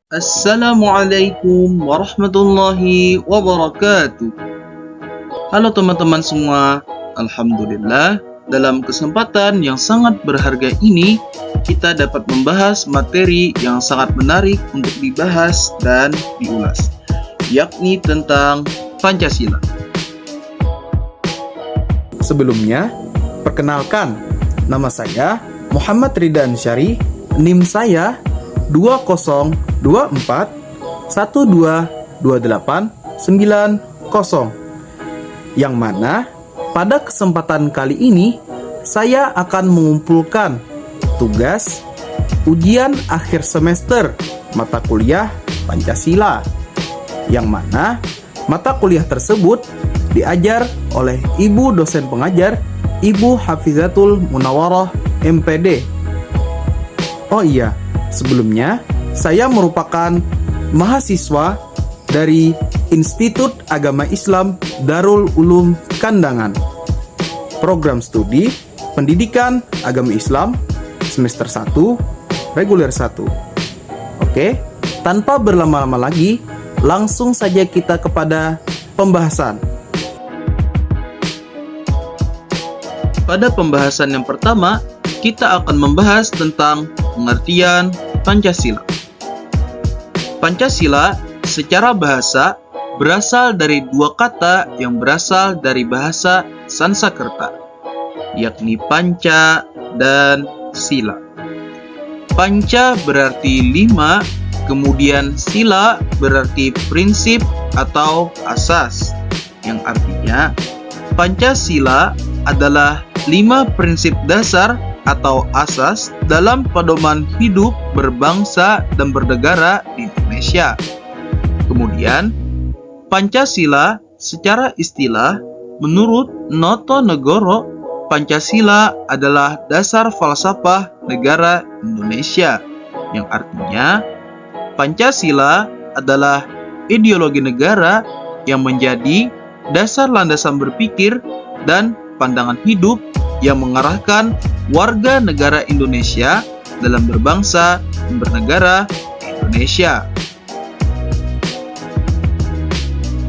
Assalamualaikum warahmatullahi wabarakatuh. Halo teman-teman semua, Alhamdulillah dalam kesempatan yang sangat berharga ini kita dapat membahas materi yang sangat menarik untuk dibahas dan diulas, yakni tentang Pancasila. Sebelumnya, perkenalkan, nama saya Muhammad Ridha Ansyari, NIM saya 2024122890, yang mana pada kesempatan kali ini saya akan mengumpulkan tugas ujian akhir semester mata kuliah Pancasila, yang mana mata kuliah tersebut diajar oleh Ibu dosen pengajar Ibu Hafizatul Munawwarah MPD. Oh iya, sebelumnya saya merupakan mahasiswa dari Institut Agama Islam Darul Ulum Kandangan, program studi Pendidikan Agama Islam semester 1, reguler 1. Oke, tanpa berlama-lama lagi, langsung saja kita kepada pembahasan. Pada pembahasan yang pertama, kita akan membahas tentang pengertian Pancasila. Pancasila secara bahasa berasal dari dua kata yang berasal dari bahasa Sanskerta, yakni panca dan sila. Panca berarti 5, kemudian sila berarti prinsip atau asas, yang artinya Pancasila adalah 5 prinsip dasar atau asas dalam pedoman hidup berbangsa dan bernegara di Indonesia. Kemudian, Pancasila secara istilah menurut Noto Negoro, Pancasila adalah dasar falsafah negara Indonesia, yang artinya Pancasila adalah ideologi negara yang menjadi dasar landasan berpikir dan pandangan hidup yang mengarahkan warga negara Indonesia dalam berbangsa dan bernegara di Indonesia.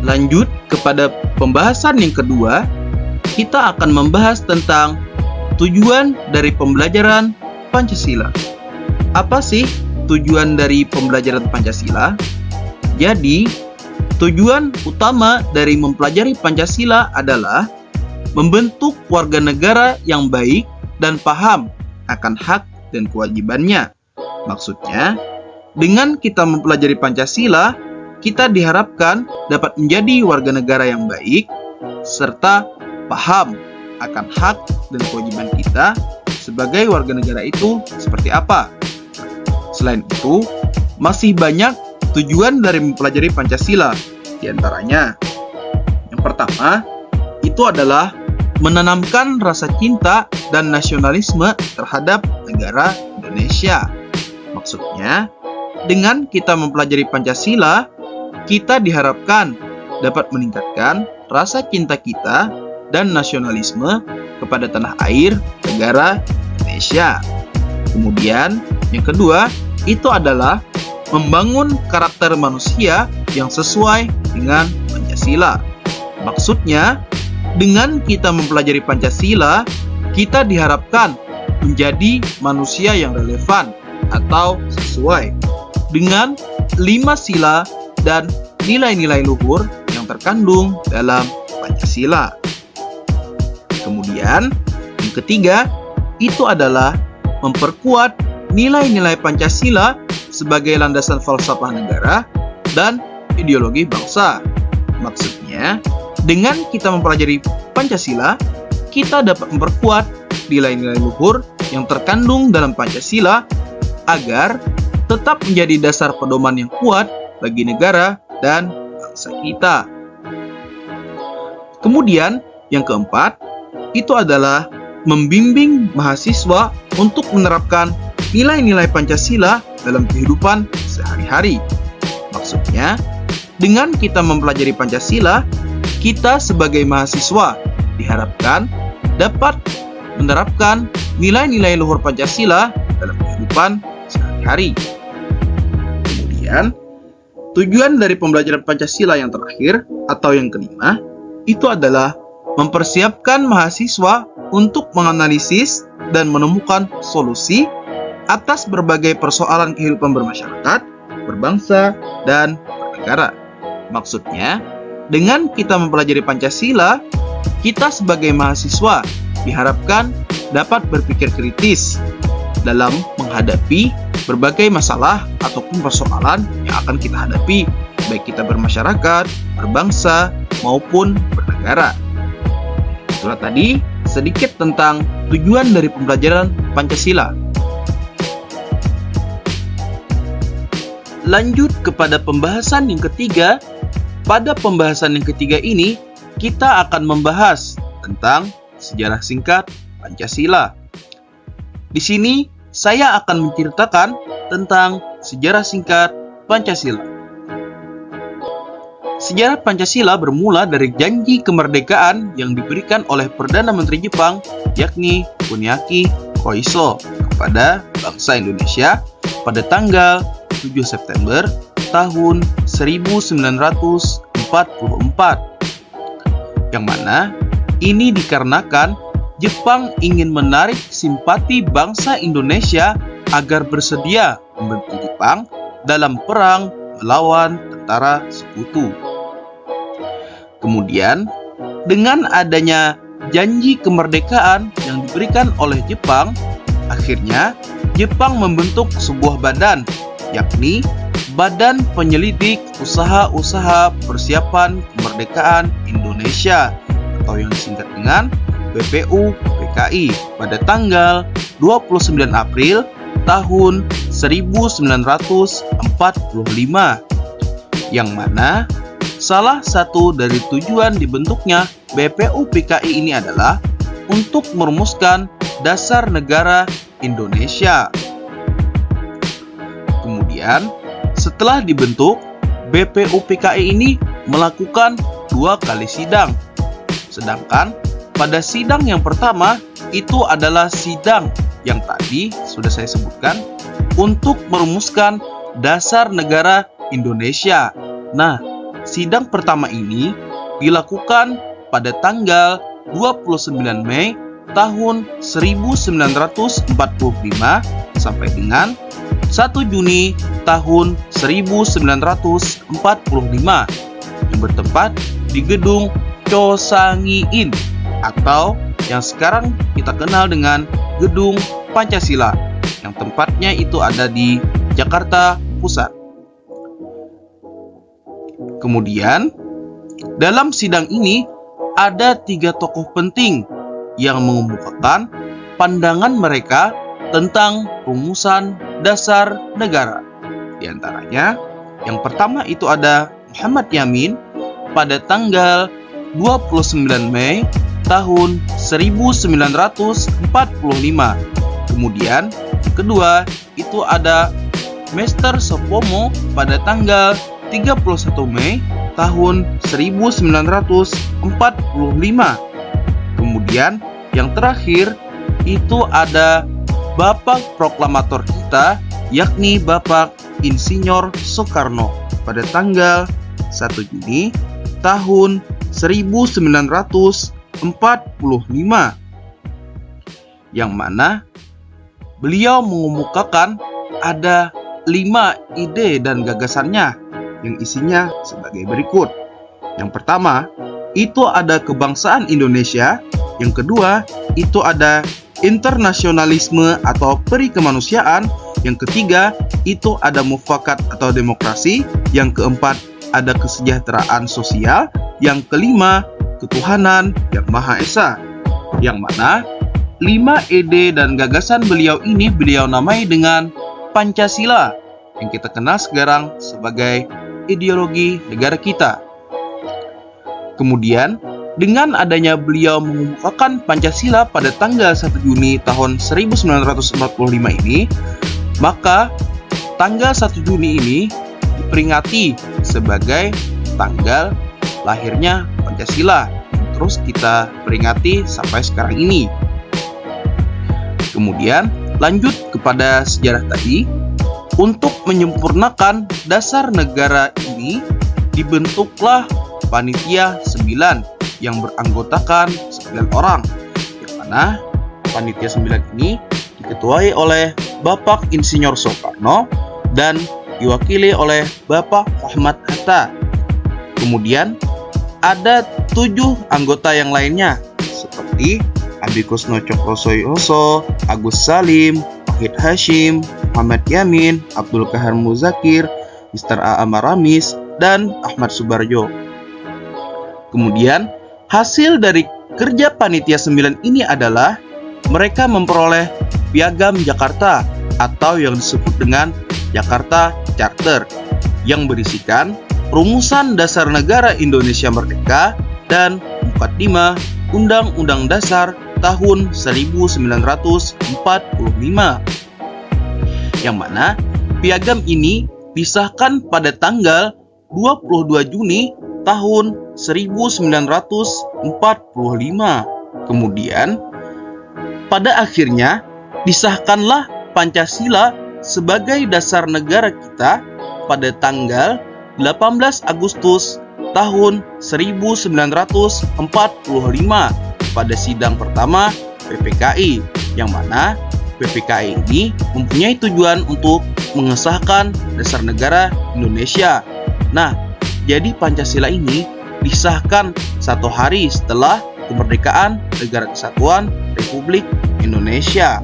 Lanjut kepada pembahasan yang kedua, kita akan membahas tentang tujuan dari pembelajaran Pancasila. Apa sih tujuan dari pembelajaran Pancasila? Jadi, tujuan utama dari mempelajari Pancasila adalah membentuk warga negara yang baik dan paham akan hak dan kewajibannya. Maksudnya, dengan kita mempelajari Pancasila, kita diharapkan dapat menjadi warga negara yang baik, serta paham akan hak dan kewajiban kita sebagai warga negara itu seperti apa. Selain itu, masih banyak tujuan dari mempelajari Pancasila. Di antaranya, yang pertama, itu adalah menanamkan rasa cinta dan nasionalisme terhadap negara Indonesia. Maksudnya, dengan kita mempelajari Pancasila, kita diharapkan dapat meningkatkan rasa cinta kita dan nasionalisme kepada tanah air negara Indonesia. Kemudian, yang kedua, itu adalah membangun karakter manusia yang sesuai dengan Pancasila. Maksudnya, dengan kita mempelajari Pancasila, kita diharapkan menjadi manusia yang relevan atau sesuai dengan 5 sila dan nilai-nilai luhur yang terkandung dalam Pancasila. Kemudian, yang ketiga, itu adalah memperkuat nilai-nilai Pancasila sebagai landasan falsafah negara dan ideologi bangsa. Maksudnya, dengan kita mempelajari Pancasila, kita dapat memperkuat nilai-nilai luhur yang terkandung dalam Pancasila agar tetap menjadi dasar pedoman yang kuat bagi negara dan bangsa kita. Kemudian, yang keempat, itu adalah membimbing mahasiswa untuk menerapkan nilai-nilai Pancasila dalam kehidupan sehari-hari. Maksudnya, dengan kita mempelajari Pancasila, kita sebagai mahasiswa diharapkan dapat menerapkan nilai-nilai luhur Pancasila dalam kehidupan sehari-hari. Kemudian, tujuan dari pembelajaran Pancasila yang terakhir atau yang kelima itu adalah mempersiapkan mahasiswa untuk menganalisis dan menemukan solusi atas berbagai persoalan kehidupan bermasyarakat, berbangsa, dan bernegara. Maksudnya, dengan kita mempelajari Pancasila, kita sebagai mahasiswa diharapkan dapat berpikir kritis dalam menghadapi berbagai masalah ataupun persoalan yang akan kita hadapi, baik kita bermasyarakat, berbangsa, maupun bernegara. Itulah tadi sedikit tentang tujuan dari pembelajaran Pancasila. Lanjut kepada pembahasan yang ketiga. Pada pembahasan yang ketiga ini, kita akan membahas tentang sejarah singkat Pancasila. Di sini, saya akan menceritakan tentang sejarah singkat Pancasila. Sejarah Pancasila bermula dari janji kemerdekaan yang diberikan oleh Perdana Menteri Jepang, yakni Kuniaki Koiso, kepada bangsa Indonesia pada tanggal 7 September tahun 1944. Yang mana ini dikarenakan Jepang ingin menarik simpati bangsa Indonesia agar bersedia membantu Jepang dalam perang melawan tentara sekutu. Kemudian, dengan adanya janji kemerdekaan yang diberikan oleh Jepang, akhirnya Jepang membentuk sebuah badan, yakni Badan Penyelidik Usaha-Usaha Persiapan Kemerdekaan Indonesia atau yang disingkat dengan BPUPKI pada tanggal 29 April tahun 1945, yang mana salah satu dari tujuan dibentuknya BPUPKI ini adalah untuk merumuskan dasar negara Indonesia. Kemudian, setelah dibentuk, BPUPKI ini melakukan 2 kali sidang. Sedangkan pada sidang yang pertama itu adalah sidang yang tadi sudah saya sebutkan untuk merumuskan dasar negara Indonesia. Nah, sidang pertama ini dilakukan pada tanggal 29 Mei tahun 1945 sampai dengan 1 Juni tahun 1945 yang bertempat di gedung Chosangi-in atau yang sekarang kita kenal dengan Gedung Pancasila yang tempatnya itu ada di Jakarta Pusat. Kemudian dalam sidang ini ada 3 tokoh penting yang mengemukakan pandangan mereka tentang rumusan dasar negara. Di antaranya, yang pertama itu ada Muhammad Yamin pada tanggal 29 Mei tahun 1945. Kemudian, yang kedua itu ada Mr. Sopomo pada tanggal 31 Mei tahun 1945. Kemudian, yang terakhir itu ada Bapak Proklamator kita, yakni Bapak Insinyur Soekarno pada tanggal 1 Juni tahun 1945, yang mana beliau mengemukakan ada 5 ide dan gagasannya yang isinya sebagai berikut. Yang pertama, itu ada kebangsaan Indonesia. Yang kedua, itu ada internasionalisme atau peri kemanusiaan. Yang ketiga, itu ada mufakat atau demokrasi. Yang keempat, ada kesejahteraan sosial. Yang kelima, ketuhanan yang Maha Esa. Yang mana 5 ide dan gagasan beliau ini beliau namai dengan Pancasila, yang kita kenal sekarang sebagai ideologi negara kita. Kemudian, dengan adanya beliau mengemukakan Pancasila pada tanggal 1 Juni tahun 1945 ini, maka tanggal 1 Juni ini diperingati sebagai tanggal lahirnya Pancasila. Terus kita peringati sampai sekarang ini. Kemudian lanjut kepada sejarah tadi. Untuk menyempurnakan dasar negara ini, dibentuklah Panitia 9 yang beranggotakan 9 orang, yang mana Panitia 9 ini diketuai oleh Bapak Insinyur Soekarno dan diwakili oleh Bapak Muhammad Hatta. Kemudian ada 7 anggota yang lainnya seperti Adi Kusno Cokrosoyoso, Agus Salim, Wahid Hashim, Muhammad Yamin, Abdul Kahar Muzakir, Mr. A. Amaramis, dan Ahmad Subarjo. Kemudian, hasil dari kerja Panitia 9 ini adalah mereka memperoleh Piagam Jakarta atau yang disebut dengan Jakarta Charter yang berisikan rumusan dasar negara Indonesia Merdeka dan Mukaddimah Undang-Undang Dasar tahun 1945, yang mana piagam ini disahkan pada tanggal 22 Juni tahun 1945. Kemudian pada akhirnya disahkanlah Pancasila sebagai dasar negara kita pada tanggal 18 Agustus tahun 1945 pada sidang pertama PPKI, yang mana PPKI ini mempunyai tujuan untuk mengesahkan dasar negara Indonesia. Nah, jadi Pancasila ini disahkan 1 hari setelah kemerdekaan Negara Kesatuan Republik Indonesia.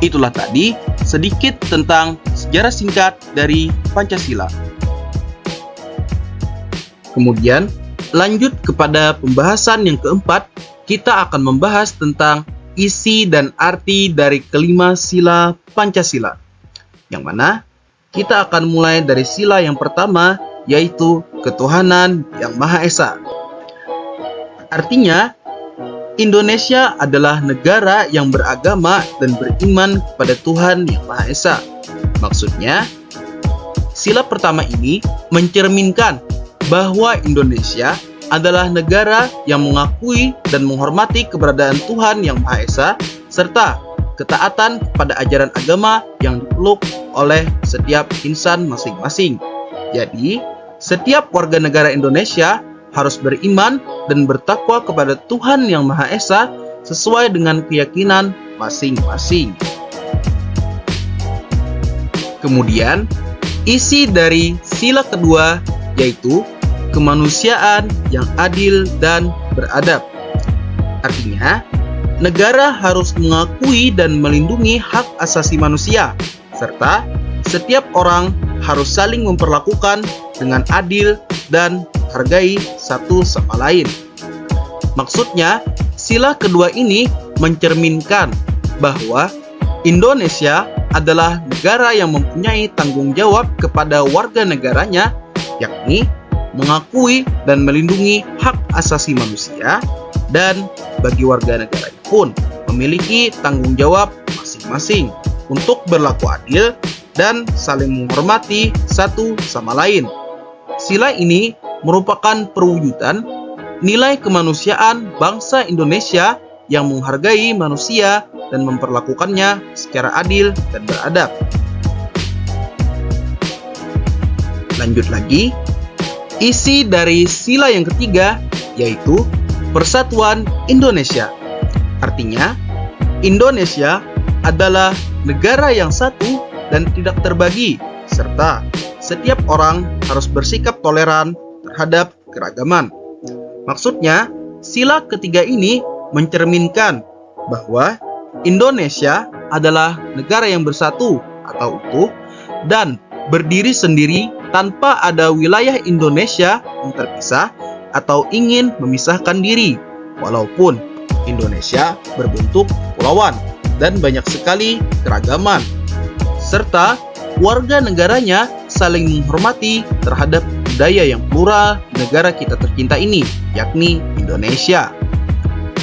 Itulah tadi sedikit tentang sejarah singkat dari Pancasila. Kemudian lanjut kepada pembahasan yang keempat, kita akan membahas tentang isi dan arti dari kelima sila Pancasila, yang mana kita akan mulai dari sila yang pertama, yaitu ketuhanan yang Maha Esa. Artinya, Indonesia adalah negara yang beragama dan beriman kepada Tuhan yang Maha Esa. Maksudnya, sila pertama ini mencerminkan bahwa Indonesia adalah negara yang mengakui dan menghormati keberadaan Tuhan yang Maha Esa serta ketaatan kepada ajaran agama yang dipeluk oleh setiap insan masing-masing. Jadi, setiap warga negara Indonesia harus beriman dan bertakwa kepada Tuhan yang Maha Esa sesuai dengan keyakinan masing-masing. Kemudian, isi dari sila kedua yaitu kemanusiaan yang adil dan beradab. Artinya, negara harus mengakui dan melindungi hak asasi manusia, serta setiap orang harus saling memperlakukan dengan adil dan hargai satu sama lain. Maksudnya, sila kedua ini mencerminkan bahwa Indonesia adalah negara yang mempunyai tanggung jawab kepada warga negaranya, yakni mengakui dan melindungi hak asasi manusia, dan bagi warga negaranya pun memiliki tanggung jawab masing-masing untuk berlaku adil dan saling menghormati satu sama lain. Sila ini merupakan perwujudan nilai kemanusiaan bangsa Indonesia yang menghargai manusia dan memperlakukannya secara adil dan beradab. Lanjut lagi, isi dari sila yang ketiga yaitu Persatuan Indonesia. Artinya, Indonesia adalah negara yang satu dan tidak terbagi, serta setiap orang harus bersikap toleran terhadap keragaman. Maksudnya, sila ketiga ini mencerminkan bahwa Indonesia adalah negara yang bersatu atau utuh dan berdiri sendiri tanpa ada wilayah Indonesia yang terpisah atau ingin memisahkan diri, walaupun Indonesia berbentuk kepulauan dan banyak sekali keragaman, serta warga negaranya saling menghormati terhadap budaya yang plural di negara kita tercinta ini, yakni Indonesia.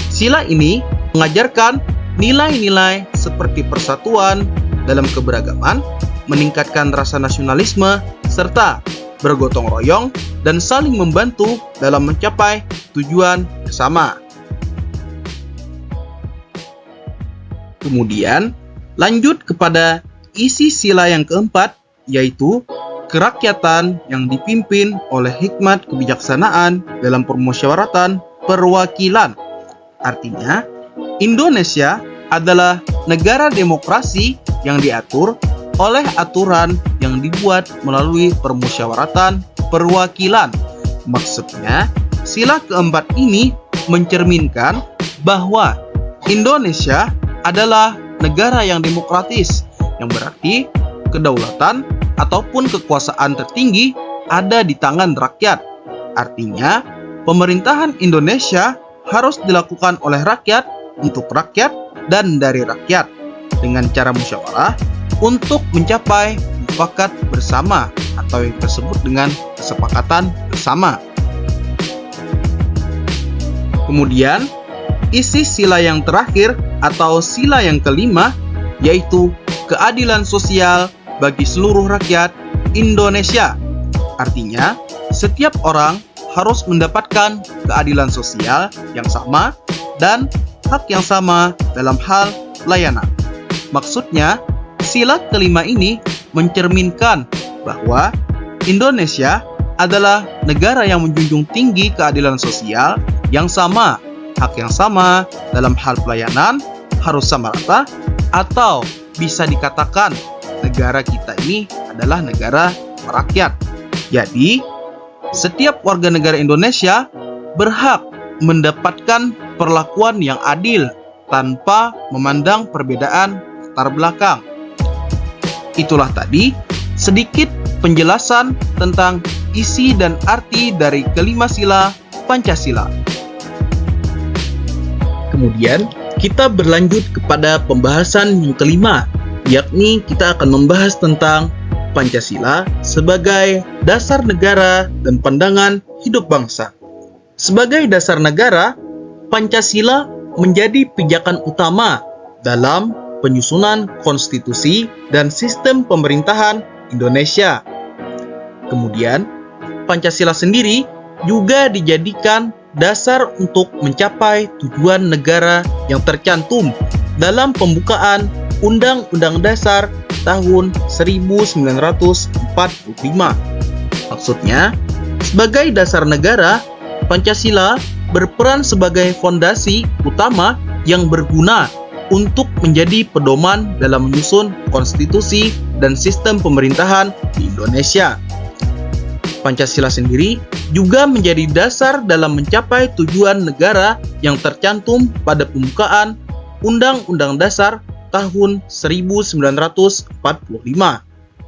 Sila ini mengajarkan nilai-nilai seperti persatuan dalam keberagaman, meningkatkan rasa nasionalisme, serta bergotong royong dan saling membantu dalam mencapai tujuan bersama. Kemudian, lanjut kepada isi sila yang keempat, yaitu kerakyatan yang dipimpin oleh hikmat kebijaksanaan dalam permusyawaratan perwakilan. Artinya, Indonesia adalah negara demokrasi yang diatur oleh aturan yang dibuat melalui permusyawaratan perwakilan. Maksudnya, sila keempat ini mencerminkan bahwa Indonesia adalah negara yang demokratis, yang berarti kedaulatan ataupun kekuasaan tertinggi ada di tangan rakyat. Artinya, pemerintahan Indonesia harus dilakukan oleh rakyat, untuk rakyat, dan dari rakyat dengan cara musyawarah untuk mencapai mufakat bersama atau yang disebut dengan kesepakatan bersama. Kemudian, isi sila yang terakhir atau sila yang kelima yaitu keadilan sosial bagi seluruh rakyat Indonesia. Artinya, setiap orang harus mendapatkan keadilan sosial yang sama dan hak yang sama dalam hal layanan. Maksudnya, sila kelima ini mencerminkan bahwa Indonesia adalah negara yang menjunjung tinggi keadilan sosial yang sama, hak yang sama dalam hal pelayanan harus sama rata, atau bisa dikatakan negara kita ini adalah negara merakyat. Jadi, setiap warga negara Indonesia berhak mendapatkan perlakuan yang adil tanpa memandang perbedaan latar belakang. Itulah tadi sedikit penjelasan tentang isi dan arti dari kelima sila Pancasila. Kemudian, kita berlanjut kepada pembahasan yang kelima, yakni kita akan membahas tentang Pancasila sebagai dasar negara dan pandangan hidup bangsa. Sebagai dasar negara, Pancasila menjadi pijakan utama dalam penyusunan konstitusi dan sistem pemerintahan Indonesia. Kemudian, Pancasila sendiri juga dijadikan dasar untuk mencapai tujuan negara yang tercantum dalam pembukaan Undang-Undang Dasar tahun 1945. Maksudnya, sebagai dasar negara, Pancasila berperan sebagai fondasi utama yang berguna untuk menjadi pedoman dalam menyusun konstitusi dan sistem pemerintahan di Indonesia. Pancasila sendiri juga menjadi dasar dalam mencapai tujuan negara yang tercantum pada pembukaan Undang-Undang Dasar tahun 1945,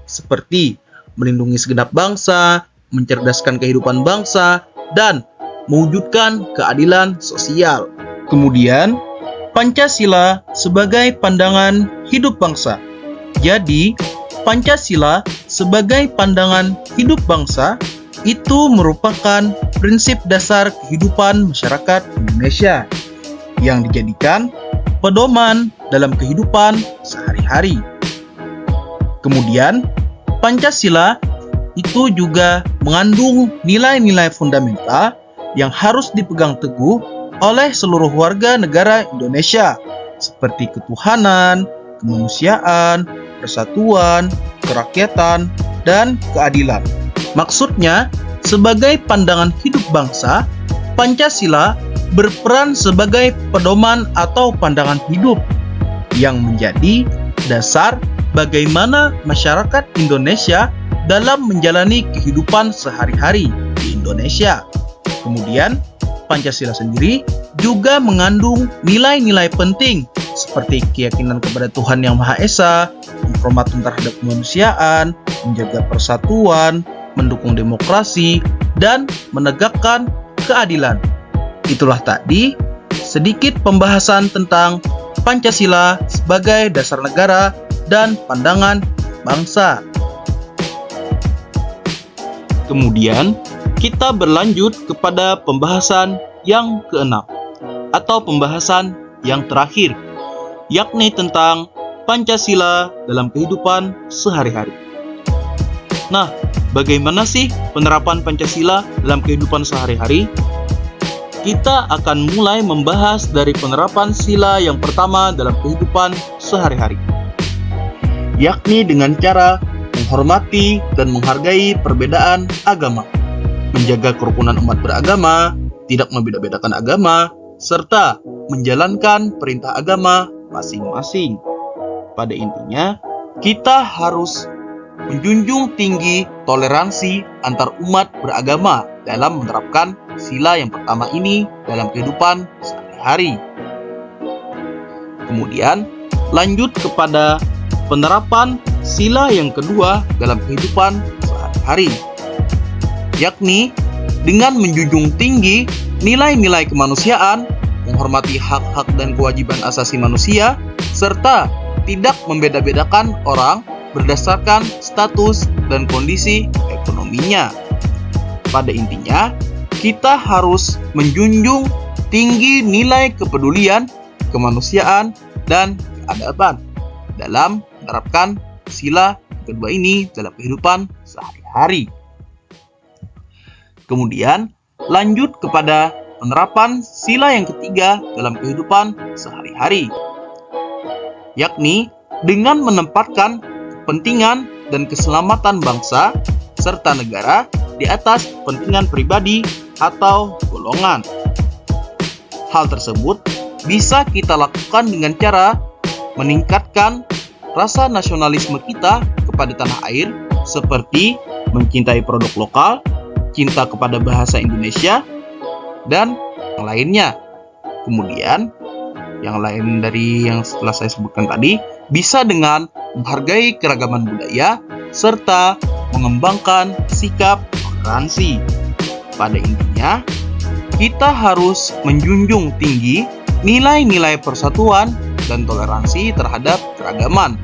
seperti melindungi segenap bangsa, mencerdaskan kehidupan bangsa, dan mewujudkan keadilan sosial. Kemudian, Pancasila sebagai pandangan hidup bangsa. Jadi, Pancasila sebagai pandangan hidup bangsa itu merupakan prinsip dasar kehidupan masyarakat Indonesia yang dijadikan pedoman dalam kehidupan sehari-hari. Kemudian, Pancasila itu juga mengandung nilai-nilai fundamental yang harus dipegang teguh oleh seluruh warga negara Indonesia, seperti ketuhanan, kemanusiaan, persatuan, kerakyatan, dan keadilan. Maksudnya, sebagai pandangan hidup bangsa, Pancasila berperan sebagai pedoman atau pandangan hidup yang menjadi dasar bagaimana masyarakat Indonesia dalam menjalani kehidupan sehari-hari di Indonesia. Kemudian, Pancasila sendiri juga mengandung nilai-nilai penting seperti keyakinan kepada Tuhan Yang Maha Esa, penghormatan terhadap kemanusiaan, menjaga persatuan, mendukung demokrasi, dan menegakkan keadilan. Itulah tadi sedikit pembahasan tentang Pancasila sebagai dasar negara dan pandangan bangsa. Kemudian, kita berlanjut kepada pembahasan yang keenam, atau pembahasan yang terakhir, yakni tentang Pancasila dalam kehidupan sehari-hari. Nah, bagaimana sih penerapan Pancasila dalam kehidupan sehari-hari? Kita akan mulai membahas dari penerapan sila yang pertama dalam kehidupan sehari-hari, yakni dengan cara menghormati dan menghargai perbedaan agama, menjaga kerukunan umat beragama, tidak membeda-bedakan agama, serta menjalankan perintah agama masing-masing. Pada intinya, kita harus menjunjung tinggi toleransi antar umat beragama dalam menerapkan sila yang pertama ini dalam kehidupan sehari-hari. Kemudian, lanjut kepada penerapan sila yang kedua dalam kehidupan sehari-hari, yakni dengan menjunjung tinggi nilai-nilai kemanusiaan, menghormati hak-hak dan kewajiban asasi manusia, serta tidak membeda-bedakan orang berdasarkan status dan kondisi ekonominya. Pada intinya, kita harus menjunjung tinggi nilai kepedulian, kemanusiaan, dan keadaban dalam menerapkan sila kedua ini dalam kehidupan sehari-hari. Kemudian, lanjut kepada penerapan sila yang ketiga dalam kehidupan sehari-hari, yakni dengan menempatkan kepentingan dan keselamatan bangsa serta negara di atas kepentingan pribadi atau golongan. Hal tersebut bisa kita lakukan dengan cara meningkatkan rasa nasionalisme kita kepada tanah air, seperti mencintai produk lokal, cinta kepada bahasa Indonesia, dan yang lainnya. Kemudian, yang lain dari yang setelah saya sebutkan tadi, bisa dengan menghargai keragaman budaya, serta mengembangkan sikap toleransi. Pada intinya, kita harus menjunjung tinggi nilai-nilai persatuan dan toleransi terhadap keragaman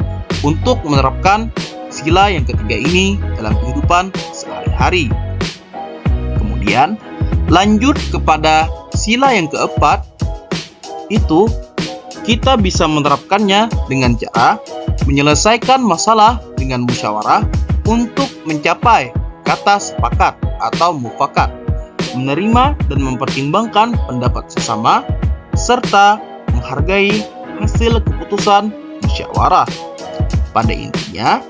untuk menerapkan sila yang ketiga ini dalam kehidupan sehari-hari. Kemudian, lanjut kepada sila yang keempat, itu kita bisa menerapkannya dengan cara menyelesaikan masalah dengan musyawarah untuk mencapai kata sepakat atau mufakat, menerima dan mempertimbangkan pendapat sesama, serta menghargai hasil keputusan musyawarah. Pada intinya,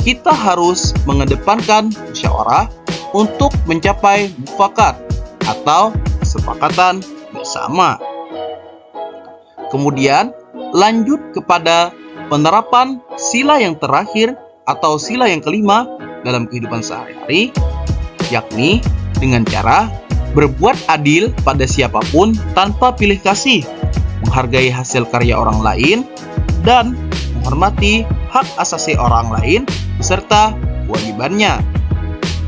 kita harus mengedepankan musyawarah untuk mencapai mufakat atau kesepakatan bersama. Kemudian, lanjut kepada penerapan sila yang terakhir atau sila yang kelima dalam kehidupan sehari-hari, yakni dengan cara berbuat adil pada siapapun tanpa pilih kasih, menghargai hasil karya orang lain, dan menghormati hak asasi orang lain beserta kewajibannya.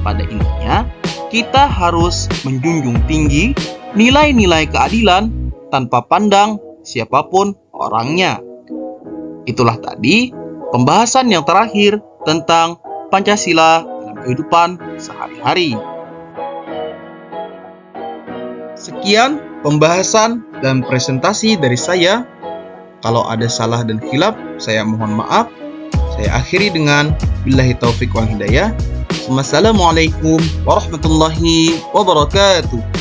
Pada intinya, kita harus menjunjung tinggi nilai-nilai keadilan tanpa pandang siapapun orangnya. Itulah tadi pembahasan yang terakhir tentang Pancasila dalam kehidupan sehari-hari. Sekian pembahasan dan presentasi dari saya. Kalau ada salah dan khilaf, saya mohon maaf. Saya akhiri dengan billahi taufik wal hidayah. Wassalamualaikum warahmatullahi wabarakatuh.